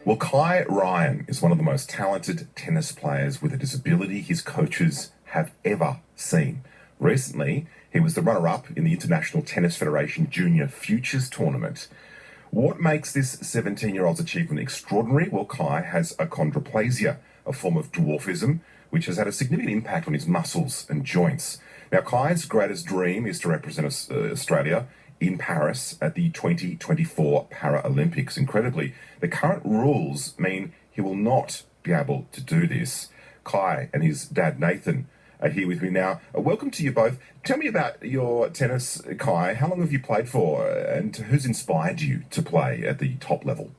Well, Kai Ryan is one of the most talented tennis players with a disability his coaches have ever seen. Recently, he was the runner-up in the International Tennis Federation Junior Futures Tournament. What makes this 17-year-old's achievement extraordinary? Well, Kai has achondroplasia, a form of dwarfism, which has had a significant impact on his muscles and joints. Now, Kai's greatest dream is to represent Australia in Paris at the 2024 Paralympics. Incredibly, the current rules mean he will not be able to do this. Kai and his dad Nathan are here with me now. Welcome to you both. Tell me about your tennis, Kai. How long have you played for, and who's inspired you to play at the top level?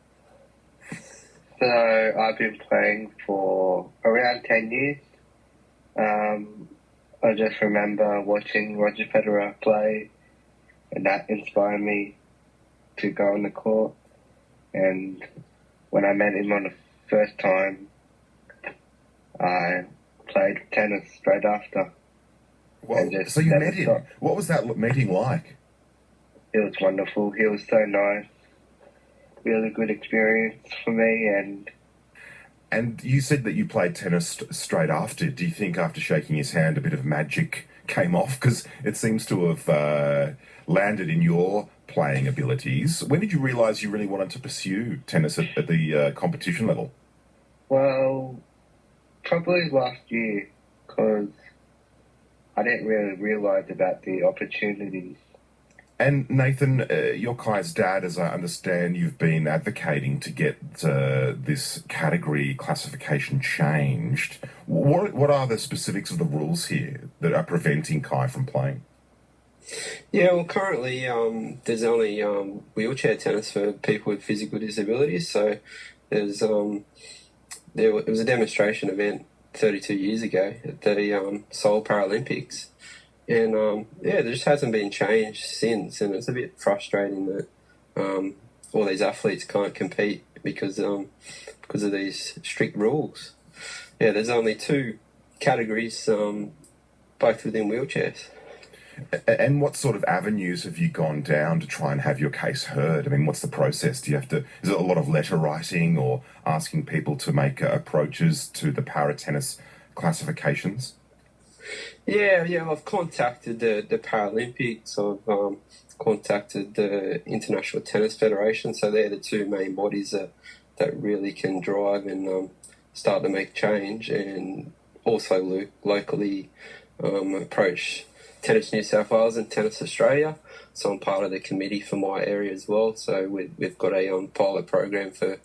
So I've been playing for around 10 years. I just remember watching Roger Federer play, and that inspired me to go on the court. And when I met him on the first time, I played tennis straight after. Well, so you met him. Stopped. What was that meeting like? It was wonderful. He was so nice. Really good experience for me. And you said that you played tennis straight after. Do you think after shaking his hand a bit of magic came off? Because it seems to have landed in your playing abilities. When did you realise you really wanted to pursue tennis at the competition level? Well, probably last year, because I didn't really realise about the opportunities. And Nathan, you're Kai's dad, as I understand, you've been advocating to get this category classification changed. What are the specifics of the rules here that are preventing Kai from playing? Yeah, well, currently there's only wheelchair tennis for people with physical disabilities. So there's it was a demonstration event 32 years ago at the Seoul Paralympics. And, there just hasn't been changed since, and it's a bit frustrating that all these athletes can't compete because of these strict rules. Yeah, there's only two categories, both within wheelchairs. And what sort of avenues have you gone down to try and have your case heard? I mean, what's the process? Do you have to? Is it a lot of letter writing or asking people to make approaches to the para-tennis classifications? Yeah, I've contacted the Paralympics, I've contacted the International Tennis Federation, so they're the two main bodies that really can drive and start to make change, and also locally approach Tennis New South Wales and Tennis Australia. So I'm part of the committee for my area as well, so we've got a pilot program for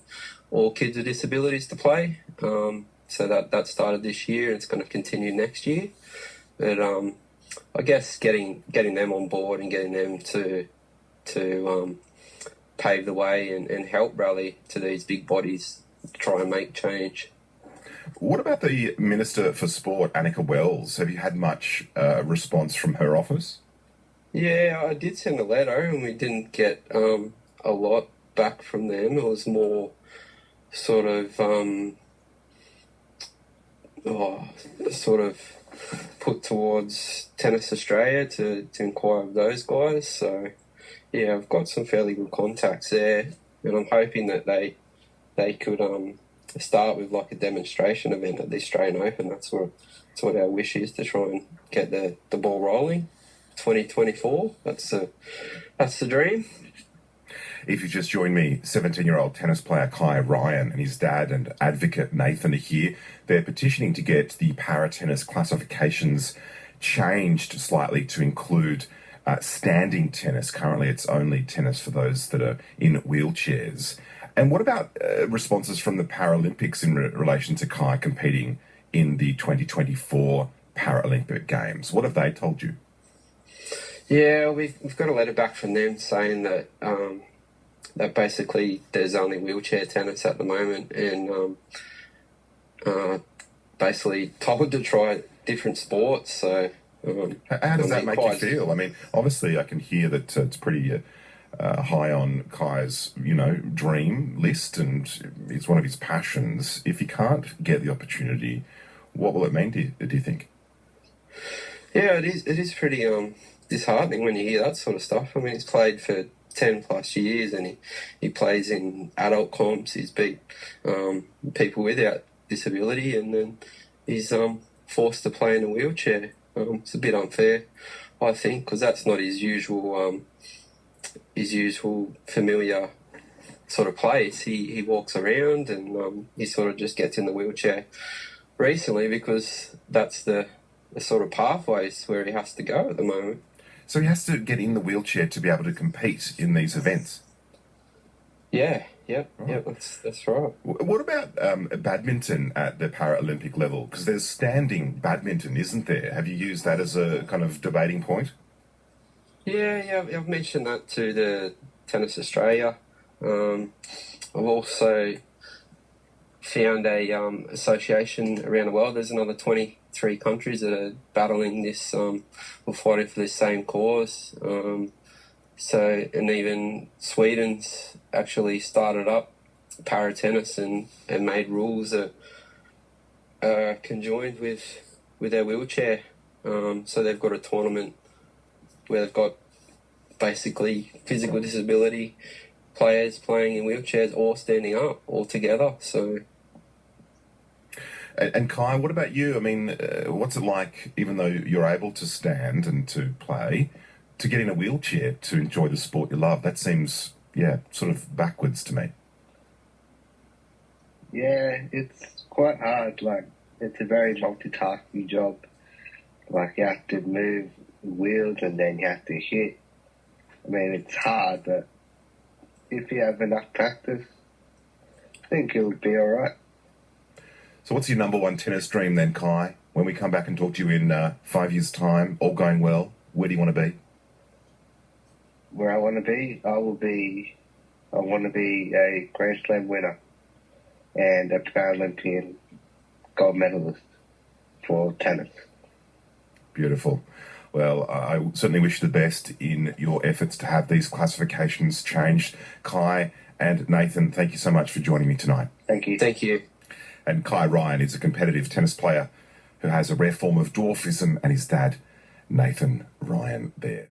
all kids with disabilities to play. So that started this year, and it's going to continue next year. But I guess getting them on board and getting them to pave the way and help rally to these big bodies to try and make change. What about the Minister for Sport, Annika Wells? Have you had much response from her office? Yeah, I did send a letter, and we didn't get a lot back from them. It was more sort of put towards Tennis Australia to inquire with those guys. So, yeah, I've got some fairly good contacts there, and I'm hoping that they could start with like a demonstration event at the Australian Open. That's what our wish is, to try and get the ball rolling. 2024. That's the dream. If you just joined me, 17-year-old tennis player Kai Ryan and his dad and advocate Nathan are here. They're petitioning to get the para-tennis classifications changed slightly to include standing tennis. Currently, it's only tennis for those that are in wheelchairs. And what about responses from the Paralympics in relation to Kai competing in the 2024 Paralympic Games? What have they told you? Yeah, we've got a letter back from them saying that that basically there's only wheelchair tennis at the moment, and basically told to try different sports. So how does that make you feel? I mean, obviously I can hear that it's pretty high on Kai's, dream list, and it's one of his passions. If he can't get the opportunity, what will it mean do you think? Yeah, it is pretty disheartening when you hear that sort of stuff. I mean, he's played for 10 plus years, and he plays in adult comps. He's beat people without disability, and then he's forced to play in a wheelchair. It's a bit unfair, I think, because that's not his usual familiar sort of place. He walks around, and he sort of just gets in the wheelchair recently because that's the sort of pathways where he has to go at the moment. So he has to get in the wheelchair to be able to compete in these events? Yeah, that's right. What about badminton at the Paralympic level? Because there's standing badminton, isn't there? Have you used that as a kind of debating point? Yeah, I've mentioned that to the Tennis Australia. I've also found a association around the world. There's another 23 countries that are battling this, or fighting for this same cause. And even Sweden's actually started up para tennis and made rules that are conjoined with their wheelchair. So they've got a tournament where they've got basically physical disability players playing in wheelchairs or standing up all together. So. And Kai, what about you? I mean, what's it like, even though you're able to stand and to play, to get in a wheelchair to enjoy the sport you love? That seems, sort of backwards to me. Yeah, it's quite hard. Like, it's a very multitasking job. Like, you have to move wheels and then you have to hit. I mean, it's hard, but if you have enough practice, I think it would be all right. So what's your number one tennis dream then, Kai? When we come back and talk to you in 5 years' time, all going well, where do you want to be? Where I want to be? I want to be a Grand Slam winner and a Paralympian gold medalist for tennis. Beautiful. Well, I certainly wish you the best in your efforts to have these classifications changed. Kai and Nathan, thank you so much for joining me tonight. Thank you. Thank you. And Kai Ryan is a competitive tennis player who has a rare form of dwarfism, and his dad, Nathan Ryan, there.